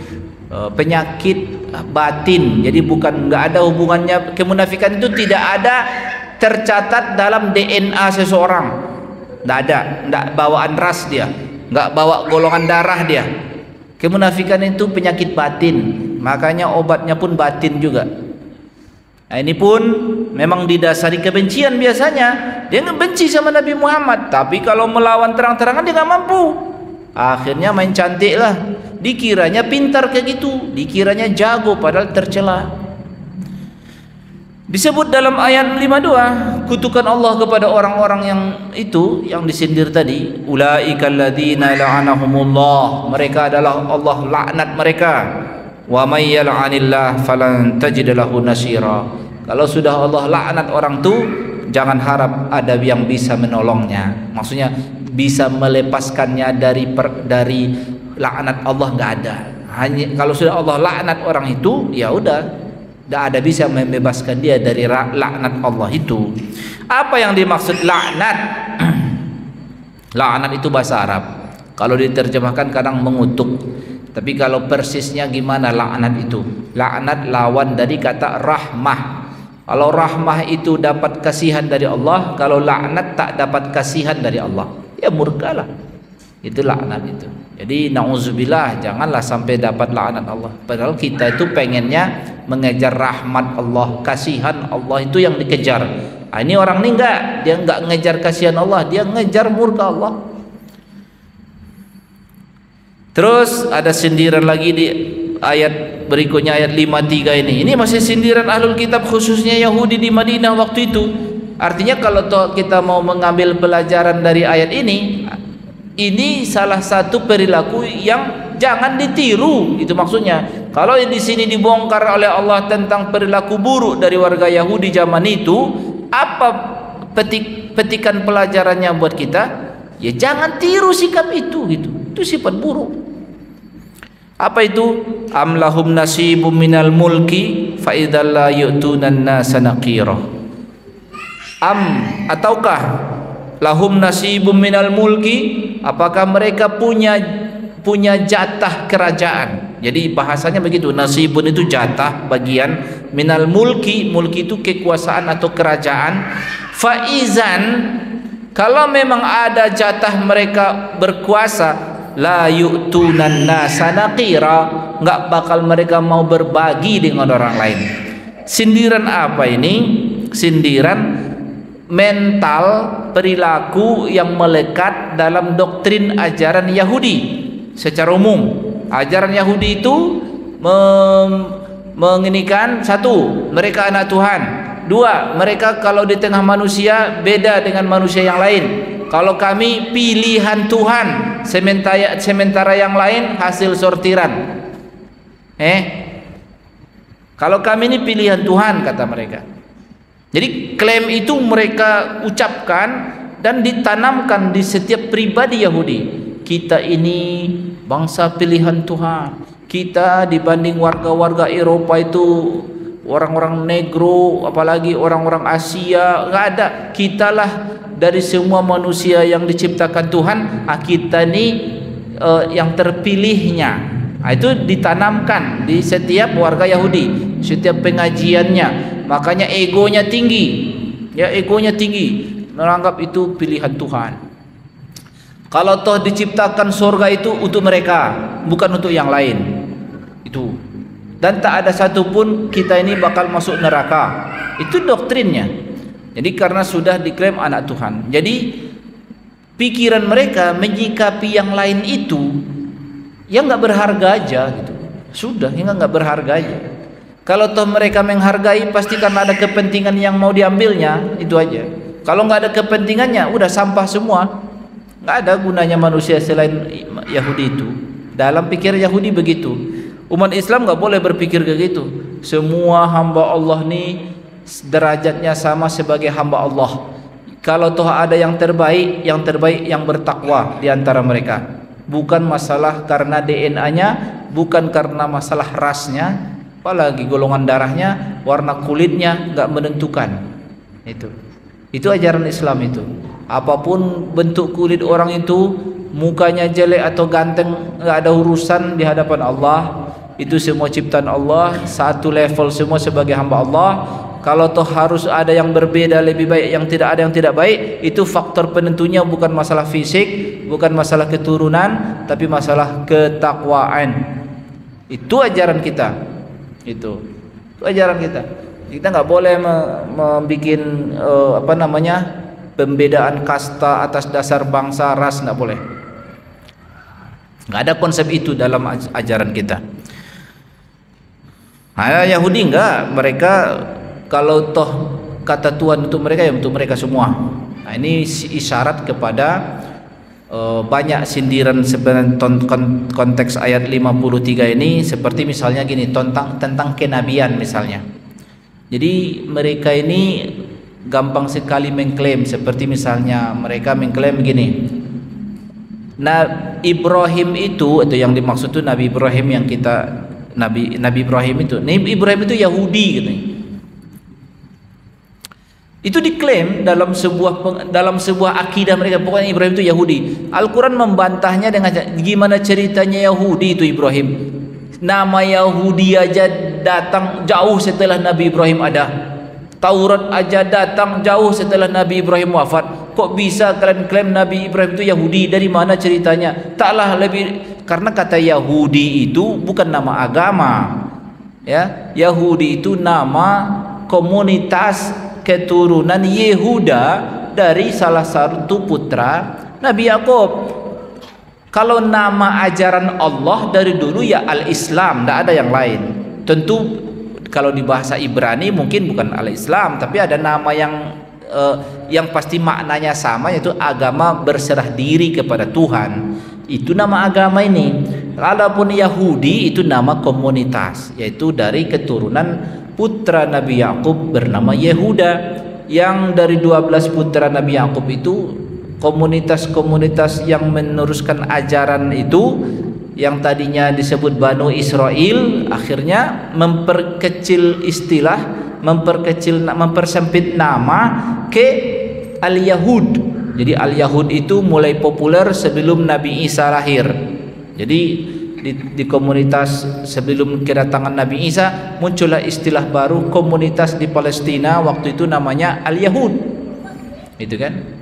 penyakit batin. Jadi bukan, nggak ada hubungannya. Kemunafikan itu tidak ada tercatat dalam DNA seseorang. Nggak ada, nggak bawaan ras dia, nggak bawa golongan darah dia. Kemunafikan itu penyakit batin, makanya obatnya pun batin juga. Nah, ini pun memang didasari kebencian biasanya. Dia ngebenci sama Nabi Muhammad, tapi kalau melawan terang-terangan dia nggak mampu. Akhirnya main cantik lah. Dikiranya pintar kayak gitu, dikiranya jago padahal tercela. Disebut dalam ayat 52 kutukan Allah kepada orang-orang yang itu yang disindir tadi, ulaikal ladzina la'anahumullah, mereka adalah Allah laknat mereka. Wa may yal'anillah falan tajid lahu nasira. Kalau sudah Allah laknat orang itu, jangan harap ada yang bisa menolongnya. Maksudnya bisa melepaskannya dari laknat Allah, nggak ada. Hanya kalau sudah Allah laknat orang itu, ya udah, nggak ada bisa membebaskan dia dari laknat Allah itu. Apa yang dimaksud laknat? Laknat itu bahasa Arab. Kalau diterjemahkan kadang mengutuk. Tapi kalau persisnya gimana laknat itu? Laknat lawan dari kata rahmah. Kalau rahmah itu dapat kasihan dari Allah, kalau laknat tak dapat kasihan dari Allah, ya murkalah. Itu laknat itu. Jadi na'udzubillah, janganlah sampai dapat laknat Allah. Padahal kita itu pengennya mengejar rahmat Allah, kasihan Allah itu yang dikejar. Ini orang ini enggak, dia enggak mengejar kasihan Allah, dia mengejar murka Allah. Terus ada sindiran lagi di ayat berikutnya, ayat 53 ini. Ini masih sindiran ahlul kitab, khususnya Yahudi di Madinah waktu itu. Artinya kalau kita mau mengambil pelajaran dari ayat ini salah satu perilaku yang jangan ditiru. Itu maksudnya. Kalau di sini dibongkar oleh Allah tentang perilaku buruk dari warga Yahudi zaman itu, apa petikan pelajarannya buat kita? Ya jangan tiru sikap itu gitu. Itu sifat buruk. Apa itu? Am lahum nasibum minal mulki fa idzal la yu'tunan nasa naqira. Ataukah lahum nasibum minal mulki, apakah mereka punya jatah kerajaan? Jadi bahasanya begitu, nasibun itu jatah, bagian, minal mulki, mulki itu kekuasaan atau kerajaan. Faizan, kalau memang ada jatah mereka berkuasa, la yu'tunan nasa naqira, enggak bakal mereka mau berbagi dengan orang lain. Sindiran apa ini? Sindiran mental, perilaku yang melekat dalam doktrin ajaran Yahudi secara umum. Ajaran Yahudi itu menginikan, satu, mereka anak Tuhan. Dua, mereka kalau di tengah manusia beda dengan manusia yang lain. Kalau kami pilihan Tuhan, sementara yang lain hasil sortiran. Kalau kami ini pilihan Tuhan, kata mereka. Jadi klaim itu mereka ucapkan dan ditanamkan di setiap pribadi Yahudi. Kita ini bangsa pilihan Tuhan. Kita dibanding warga-warga Eropa itu, orang-orang negro, apalagi orang-orang Asia, nggak ada. Kitalah dari semua manusia yang diciptakan Tuhan, kita ini yang terpilihnya. Itu ditanamkan di setiap warga Yahudi, setiap pengajiannya. Makanya egonya tinggi, ya, egonya tinggi, menganggap itu pilihan Tuhan. Kalau toh diciptakan surga itu untuk mereka, bukan untuk yang lain. Itu. Dan tak ada satupun kita ini bakal masuk neraka. Itu doktrinnya. Jadi karena sudah diklaim anak Tuhan. Jadi pikiran mereka menyikapi yang lain itu yang nggak berharga aja gitu. Sudah, yang nggak berharga aja. Kalau toh mereka menghargai, pasti karena ada kepentingan yang mau diambilnya, itu aja. Kalau nggak ada kepentingannya, udah sampah semua. Nggak ada gunanya manusia selain Yahudi itu. Dalam pikir Yahudi begitu. Umat Islam nggak boleh berpikir kayak gitu. Semua hamba Allah nih derajatnya sama sebagai hamba Allah. Kalau toh ada yang terbaik yang bertakwa di antara mereka. Bukan masalah karena DNA-nya, bukan karena masalah rasnya, apalagi golongan darahnya, warna kulitnya nggak menentukan. Itu ajaran Islam itu. Apapun bentuk kulit orang itu, mukanya jelek atau ganteng, nggak ada urusan di hadapan Allah. Itu semua ciptaan Allah, satu level semua sebagai hamba Allah. Kalau toh harus ada yang berbeda lebih baik, yang tidak ada yang tidak baik, itu faktor penentunya bukan masalah fisik, bukan masalah keturunan, tapi masalah ketakwaan. Itu ajaran kita. Itu ajaran kita. Kita nggak boleh membuat pembedaan kasta atas dasar bangsa, ras, nggak boleh. Nggak ada konsep itu dalam ajaran kita. Nah, Yahudi enggak, mereka kalau toh kata Tuhan untuk mereka, ya untuk mereka semua. Nah, ini isyarat kepada banyak sindiran sebenarnya konteks ayat 53 ini, seperti misalnya gini, tentang kenabian misalnya. Jadi mereka ini gampang sekali mengklaim, seperti misalnya mereka mengklaim begini. Nah, Ibrahim itu, atau yang dimaksud itu Nabi Ibrahim yang kita Nabi Ibrahim itu. Nabi Ibrahim itu Yahudi gitu. Itu diklaim dalam sebuah akidah mereka, pokoknya Ibrahim itu Yahudi. Al-Qur'an membantahnya dengan gimana ceritanya Yahudi itu Ibrahim. Nama Yahudi aja datang jauh setelah Nabi Ibrahim ada. Taurat aja datang jauh setelah Nabi Ibrahim wafat. Kok bisa kalian klaim Nabi Ibrahim itu Yahudi? Dari mana ceritanya? Taklah lebih, karena kata Yahudi itu bukan nama agama. Ya, Yahudi itu nama komunitas keturunan Yehuda dari salah satu putra Nabi Yakub. Kalau nama ajaran Allah dari dulu ya Al-Islam, tidak ada yang lain. Tentu kalau di bahasa Ibrani mungkin bukan Al-Islam, tapi ada nama yang pasti maknanya sama, yaitu agama berserah diri kepada Tuhan. Itu nama agama ini. Adapun Yahudi itu nama komunitas, yaitu dari keturunan putra Nabi Yakub bernama Yehuda. Yang dari 12 putra Nabi Yakub itu komunitas-komunitas yang meneruskan ajaran itu, yang tadinya disebut Banu Israel, akhirnya memperkecil istilah, mempersempit nama ke Al-Yahud. Jadi Al-Yahud itu mulai populer sebelum Nabi Isa lahir. Jadi di komunitas sebelum kedatangan Nabi Isa muncullah istilah baru, komunitas di Palestina waktu itu namanya Al-Yahud. Itu kan?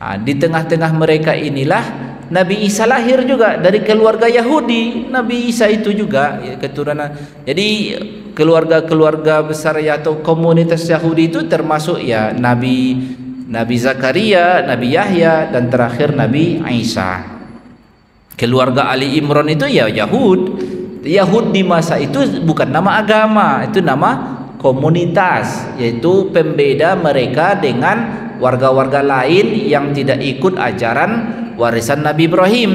Nah, di tengah-tengah mereka inilah Nabi Isa lahir juga dari keluarga Yahudi. Nabi Isa itu juga ya, keturunan. Jadi keluarga besar ya, atau komunitas Yahudi itu termasuk ya Nabi Zakaria, Nabi Yahya, dan terakhir Nabi Isa. Keluarga Ali Imran itu ya Yahud. Yahud di masa itu bukan nama agama, itu nama komunitas, yaitu pembeda mereka dengan warga-warga lain yang tidak ikut ajaran warisan Nabi Ibrahim,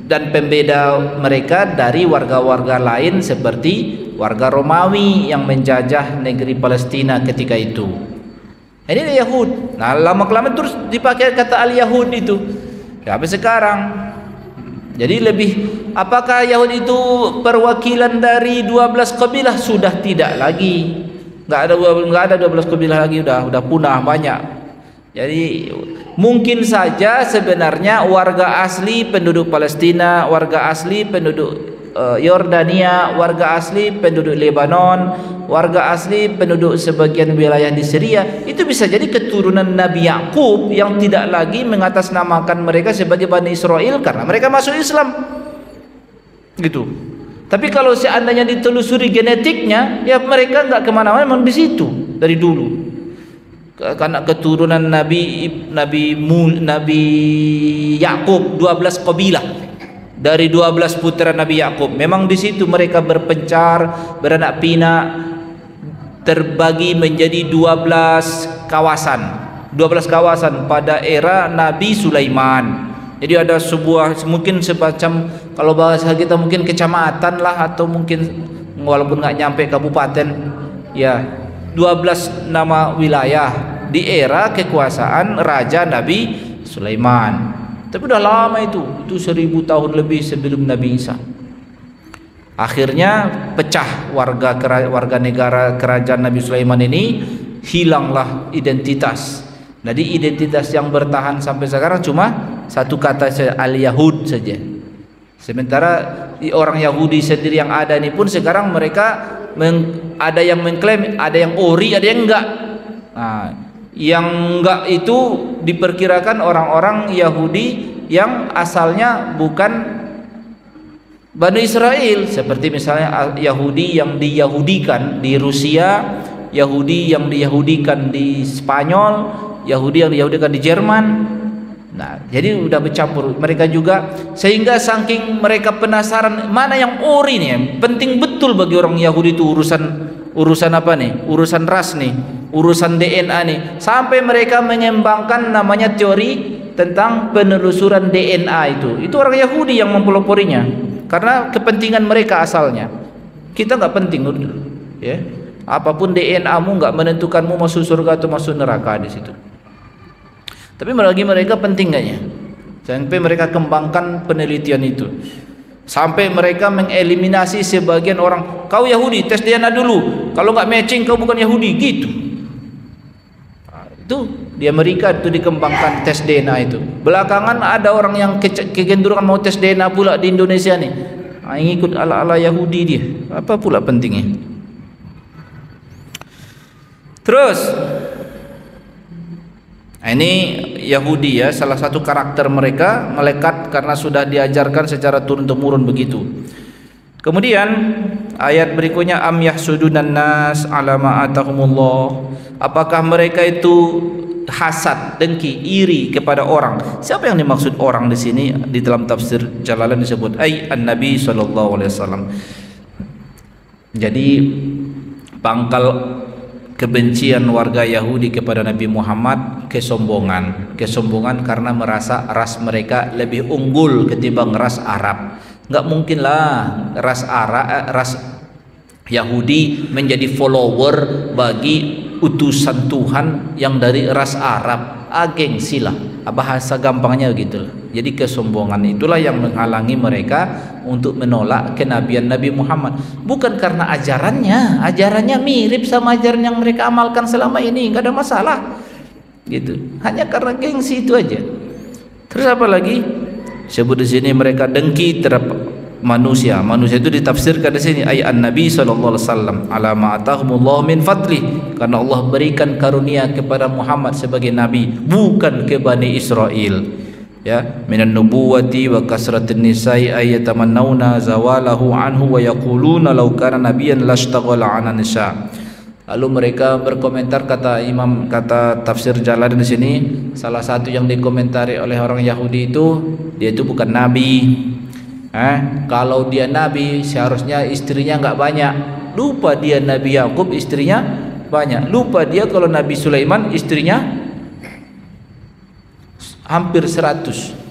dan pembeda mereka dari warga-warga lain seperti warga Romawi yang menjajah negeri Palestina ketika itu. Ini Yahud. Nah, lama-kelamaan terus dipakai kata al-Yahud itu sampai sekarang. Jadi lebih, apakah Yahud itu perwakilan dari 12 kabilah? Sudah tidak lagi. Enggak ada 12 kabilah lagi, udah punah banyak. Jadi mungkin saja sebenarnya warga asli penduduk Palestina, warga asli penduduk Yordania, warga asli penduduk Lebanon, warga asli penduduk sebagian wilayah di Syria, itu bisa jadi keturunan Nabi Yakub yang tidak lagi mengatasnamakan mereka sebagai Bani Israel karena mereka masuk Islam gitu. Tapi kalau seandainya ditelusuri genetiknya, ya mereka nggak kemana-mana, memang di situ dari dulu. Karena keturunan Nabi Yakub 12 kabilah dari 12 putra Nabi Yakub. Memang di situ mereka berpencar, beranak pinak, terbagi menjadi 12 kawasan. 12 kawasan pada era Nabi Sulaiman. Jadi ada sebuah, mungkin semacam, kalau bahasa kita mungkin kecamatan lah, atau mungkin walaupun nggak nyampe kabupaten, ya 12 nama wilayah di era kekuasaan Raja Nabi Sulaiman. Tapi udah lama itu 1000 tahun lebih sebelum Nabi Isa. Akhirnya pecah warga negara kerajaan Nabi Sulaiman ini, hilanglah identitas. Jadi identitas yang bertahan sampai sekarang cuma satu kata saja, al-Yahud saja. Sementara orang Yahudi sendiri yang ada ini pun sekarang mereka ada yang mengklaim, ada yang ori, ada yang enggak. Nah, yang enggak itu diperkirakan orang-orang Yahudi yang asalnya bukan Bani Israel, seperti misalnya Yahudi yang diyahudikan di Rusia, Yahudi yang diyahudikan di Spanyol, Yahudi yang diyahudikan di Jerman. Nah, jadi udah bercampur mereka juga, sehingga saking mereka penasaran mana yang ori nih. Penting betul bagi orang Yahudi itu urusan apa nih? Urusan ras nih, urusan DNA nih. Sampai mereka mengembangkan namanya teori tentang penelusuran DNA itu. Itu orang Yahudi yang mempeloporinya karena kepentingan mereka asalnya. Kita nggak penting, ya. Apapun DNA-mu nggak menentukanmu masuk surga atau masuk neraka di situ. Tapi bagi mereka penting kayaknya. Sampai mereka kembangkan penelitian itu. Sampai mereka mengeliminasi sebagian orang. Kau Yahudi, tes DNA dulu. Kalau nggak matching, kau bukan Yahudi, gitu. Nah, itu di Amerika itu dikembangkan tes DNA itu. Belakangan ada orang yang kecenderungan mau tes DNA pula di Indonesia nih. Nah, ngikut ala-ala Yahudi dia. Apa pula pentingnya? Terus ini Yahudi ya, salah satu karakter mereka melekat karena sudah diajarkan secara turun-temurun begitu. Kemudian ayat berikutnya, am yahsudunan nas ala ma atahumullah. Apakah mereka itu hasad, dengki, iri kepada orang? Siapa yang dimaksud orang di sini? Di dalam tafsir Jalalain disebut an-Nabi sallallahu alaihi wasallam. Jadi pangkal kebencian warga Yahudi kepada Nabi Muhammad kesombongan karena merasa ras mereka lebih unggul ketimbang ras Arab. Nggak mungkin lah ras Yahudi menjadi follower bagi utusan Tuhan yang dari ras Arab. Gengsi lah, bahasa gampangnya gitu. Jadi kesombongan itulah yang menghalangi mereka untuk menolak kenabian Nabi Muhammad. Bukan karena ajarannya mirip sama ajaran yang mereka amalkan selama ini, nggak ada masalah gitu. Hanya karena gengsi itu aja. Terus apa lagi? Sebut di sini mereka dengki terhadap manusia. Manusia itu ditafsirkan di sini an-Nabi sallallahu alaihi wasallam ala ma atahumullah min fadli, karena Allah berikan karunia kepada Muhammad sebagai nabi, bukan ke Bani Israel. Ya, minan nubuwati wa kasratin nisa'i ayatamannawna zawalahu anhu wa yaquluna law kana nabiyyan lashtaghala 'ala nisa. Lalu mereka berkomentar, kata tafsir Jalalain di sini, salah satu yang dikomentari oleh orang Yahudi itu, dia itu bukan nabi. Kalau dia nabi seharusnya istrinya enggak banyak. Lupa dia Nabi Yakub istrinya banyak. Lupa dia kalau Nabi Sulaiman istrinya hampir 100.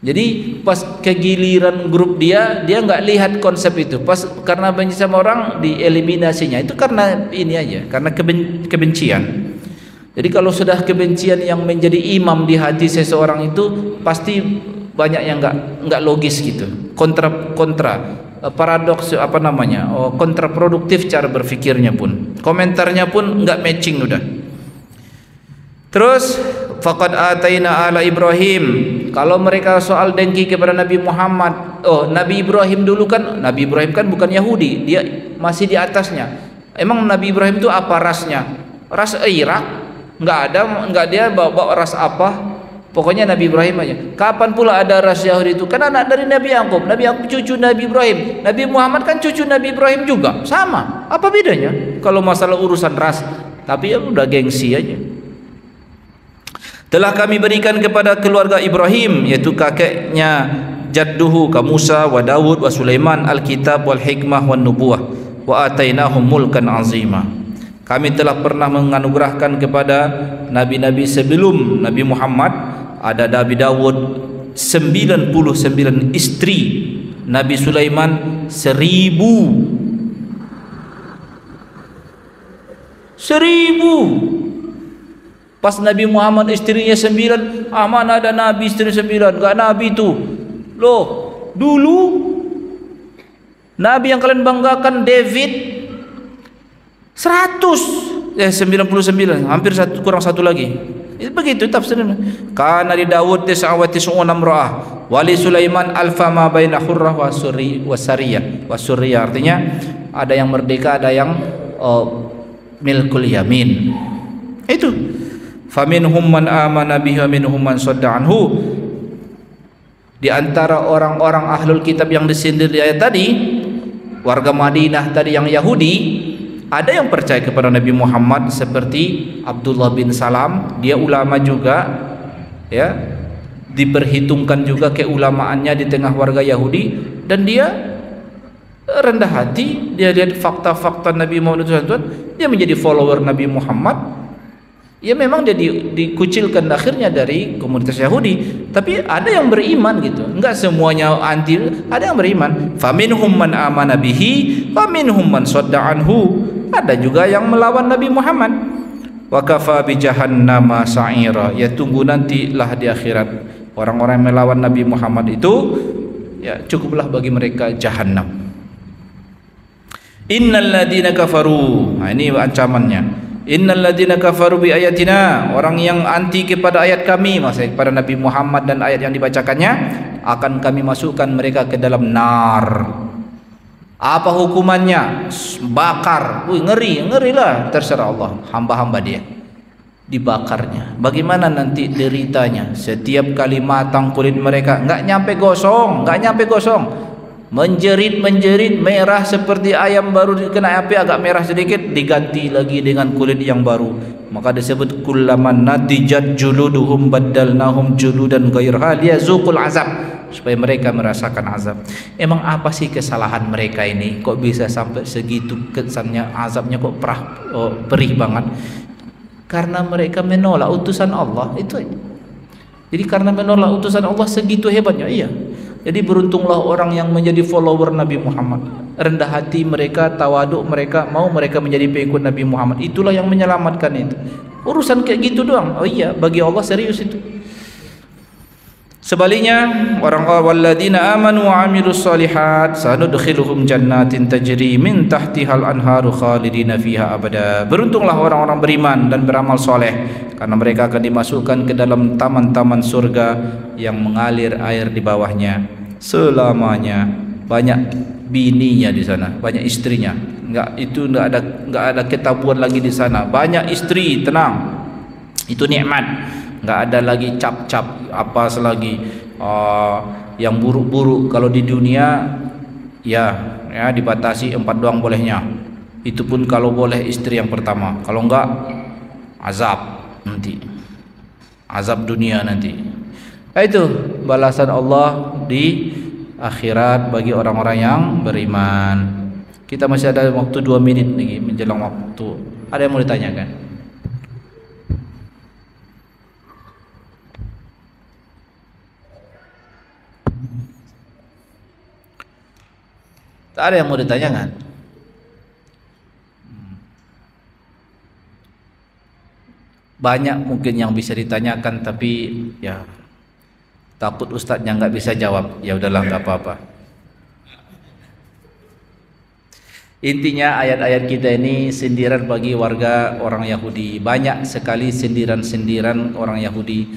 Jadi pas kegiliran grup dia enggak lihat konsep itu. Pas karena benci sama orang dieliminasinya. Itu karena ini aja, karena kebencian. Jadi kalau sudah kebencian yang menjadi imam di hati seseorang itu pasti banyak yang enggak logis gitu. Kontra paradoks kontraproduktif cara berfikirnya pun. Komentarnya pun enggak matching udah. Terus faqad ataina ala Ibrahim. Kalau mereka soal dengki kepada Nabi Muhammad, Nabi Ibrahim dulu kan, Nabi Ibrahim kan bukan Yahudi, dia masih di atasnya. Emang Nabi Ibrahim itu apa rasnya? Ras Irak? Enggak dia bawa ras apa? Pokoknya Nabi Ibrahim aja. Kapan pula ada ras Yahudi itu? Kan anak dari Nabi Yakub. Nabi Yakub cucu Nabi Ibrahim. Nabi Muhammad kan cucu Nabi Ibrahim juga. Sama. Apa bedanya? Kalau masalah urusan ras. Tapi ya udah gengsi aja. Telah kami berikan kepada keluarga Ibrahim, yaitu kakeknya jadduhu ka Musa wa Daud wa Sulaiman al-kitab wal hikmah wan nubuwah wa atainahum mulkan azima. Kami telah pernah menganugerahkan kepada nabi-nabi sebelum Nabi Muhammad, ada Nabi Daud 99 istri, Nabi Sulaiman 1000. Pas Nabi Muhammad istrinya 9, mana ada Nabi istri 9? Enggak Nabi itu. Loh, dulu Nabi yang kalian banggakan David 99, hampir kurang satu lagi. Itu begitu tafsirnya. Kana li Daud 99 imra'ah wa li Sulaiman alfa ma baina hurrah wa sariyah. Artinya ada yang merdeka, ada yang milkul yamin. Itu. Faminhum man amana bihi wa minhum man sadda anhu. Di antara orang-orang ahlul kitab yang disindir di ayat tadi, warga Madinah tadi yang Yahudi, ada yang percaya kepada Nabi Muhammad seperti Abdullah bin Salam, dia ulama juga, ya, diperhitungkan juga keulamaannya di tengah warga Yahudi, dan dia rendah hati, dia lihat fakta-fakta Nabi Muhammad itu, dia menjadi follower Nabi Muhammad. Ya memang dia dikucilkan akhirnya dari komunitas Yahudi, tapi ada yang beriman gitu. Enggak semuanya anti, ada yang beriman. Faminhum man amana bihi wa minhum man sadda anhu. Ada juga yang melawan Nabi Muhammad. Wa kafa bi jahannama sa'ira. Ya tunggu nantilah di akhirat orang-orang yang melawan Nabi Muhammad itu, ya cukuplah bagi mereka jahannam. Innal ladzina kafaru. Nah, ini ancamannya. Innal ladzina kafaru bi ayatina, orang yang anti kepada ayat kami, maksudnya kepada Nabi Muhammad dan ayat yang dibacakannya, akan kami masukkan mereka ke dalam nar. Apa hukumannya? Bakar. Ngerilah, terserah Allah, hamba-hamba dia dibakarnya. Bagaimana nanti deritanya? Setiap kali matang kulit mereka enggak nyampe gosong, menjerit merah seperti ayam baru dikena api, agak merah sedikit, diganti lagi dengan kulit yang baru. Maka disebut kullaman nadijat juluduhum baddalnahum juludan ghairaha liyazuqul azab, supaya mereka merasakan azab. Emang apa sih kesalahan mereka ini? Kok bisa sampai segitu kesannya azabnya kok perih banget? Karena mereka menolak utusan Allah, itu aja. Jadi karena menolak utusan Allah segitu hebatnya, iya. Jadi beruntunglah orang yang menjadi follower Nabi Muhammad. Rendah hati mereka, tawaduk mereka, mau mereka menjadi pengikut Nabi Muhammad. Itulah yang menyelamatkan itu. Urusan kayak gitu doang. Oh iya, bagi Allah serius itu. Sebaliknya, orang-orang walladzina amanu wa 'amilus shalihat sanudkhiluhum jannatin tajri min tahtihal anharu khalidina fiha abada. Beruntunglah orang-orang beriman dan beramal soleh, karena mereka akan dimasukkan ke dalam taman-taman surga yang mengalir air di bawahnya selamanya. Banyak bininya di sana, banyak istrinya. Enggak ada ketabuhan lagi di sana. Banyak istri, tenang. Itu nikmat. Enggak ada lagi cap-cap apa selagi yang buruk-buruk. Kalau di dunia ya dibatasi 4 doang bolehnya. Itu pun kalau boleh istri yang pertama. Kalau enggak azab nanti. Azab dunia nanti. Itu balasan Allah di akhirat bagi orang-orang yang beriman. Kita masih ada waktu 2 menit lagi menjelang waktu. Ada yang mau ditanyakan? Tak ada yang mau ditanyakan? Banyak mungkin yang bisa ditanyakan, tapi ya takut ustadznya nggak bisa jawab. Ya udahlah, nggak apa-apa. Intinya ayat-ayat kita ini sindiran bagi warga orang Yahudi. Banyak sekali sindiran-sindiran orang Yahudi.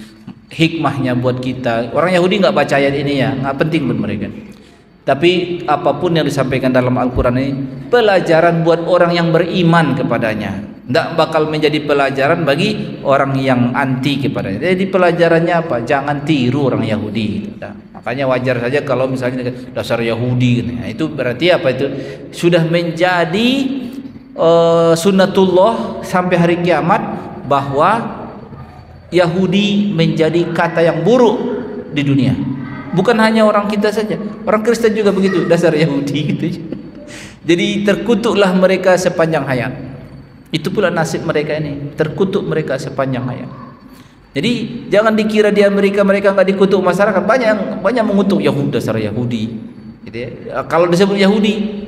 Hikmahnya buat kita, orang Yahudi nggak baca ayat ini ya, nggak penting buat mereka. Tapi apapun yang disampaikan dalam Al-Quran ini pelajaran buat orang yang beriman kepadanya. Tidak bakal menjadi pelajaran bagi orang yang anti kepadanya. Jadi pelajarannya apa? Jangan tiru orang Yahudi. Makanya wajar saja kalau misalnya dasar Yahudi, nah, itu berarti apa? Itu sudah menjadi sunnatullah sampai hari kiamat, bahwa Yahudi menjadi kata yang buruk di dunia. Bukan hanya orang kita saja, orang Kristen juga begitu, dasar Yahudi gitu. Jadi terkutuklah mereka sepanjang hayat. Itu pula nasib mereka ini, terkutuk mereka sepanjang hayat. Jadi jangan dikira di Amerika mereka nggak dikutuk masyarakat, banyak mengutuk Yahudi, dasar Yahudi. Gitu ya. Kalau disebut Yahudi,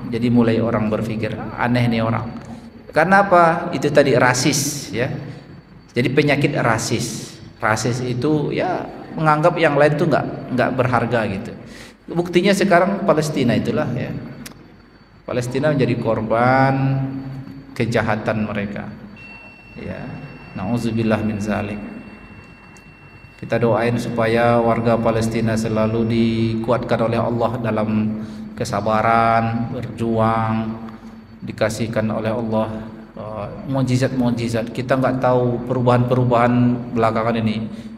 jadi mulai orang berpikir aneh nih orang. Karena apa? Itu tadi rasis ya. Jadi penyakit rasis. Rasis itu ya menganggap yang lain itu nggak berharga gitu. Buktinya sekarang Palestina itulah ya. Palestina menjadi korban kejahatan mereka. Ya, nauzubillah min zalik. Kita doain supaya warga Palestina selalu dikuatkan oleh Allah dalam kesabaran, berjuang, dikasihkan oleh Allah mukjizat-mukjizat. Kita nggak tahu perubahan-perubahan belakangan ini.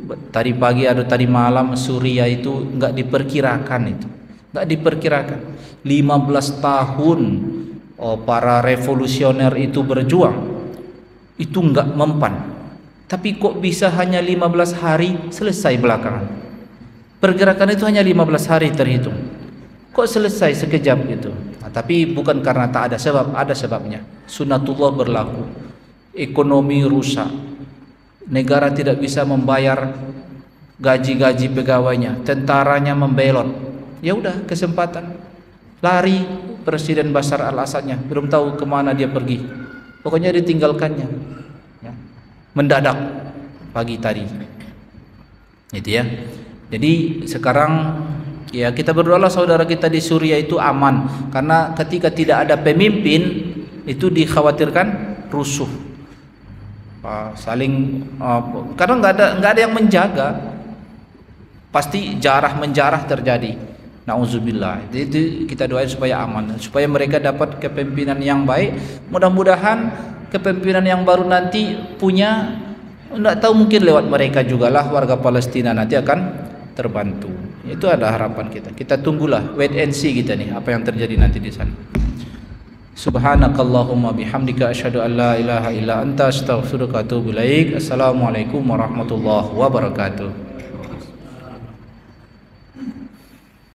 Tadi pagi atau tadi malam Suriah itu nggak diperkirakan, itu nggak diperkirakan 15 tahun para revolusioner itu berjuang, itu nggak mempan, tapi kok bisa hanya 15 hari selesai belakangan. Pergerakan itu hanya 15 hari terhitung, kok selesai sekejap gitu. Nah, tapi bukan karena tak ada sebab, ada sebabnya. Sunnatullah berlaku, ekonomi rusak, negara tidak bisa membayar gaji-gaji pegawainya, tentaranya membelot. Ya udah, kesempatan, lari Presiden Bashar al-Assadnya, belum tahu kemana dia pergi, pokoknya ditinggalkannya ya. Mendadak pagi tadi gitu ya. Jadi sekarang ya kita berdoalah saudara kita di Suriah itu aman, karena ketika tidak ada pemimpin itu dikhawatirkan rusuh, saling karena nggak ada yang menjaga, pasti jarah menjarah terjadi. Nauzubillah. Itu kita doain supaya aman, supaya mereka dapat kepemimpinan yang baik. Mudah-mudahan kepemimpinan yang baru nanti punya, enggak tahu, mungkin lewat mereka jugalah warga Palestina nanti akan terbantu. Itu ada harapan kita. Kita tunggulah, wait and see kita nih apa yang terjadi nanti di sana. Subhanakallahumma bihamdika asyhadu an la ilaha illa anta astaghfiruka wa atubu ilaik. Assalamualaikum warahmatullahi wabarakatuh.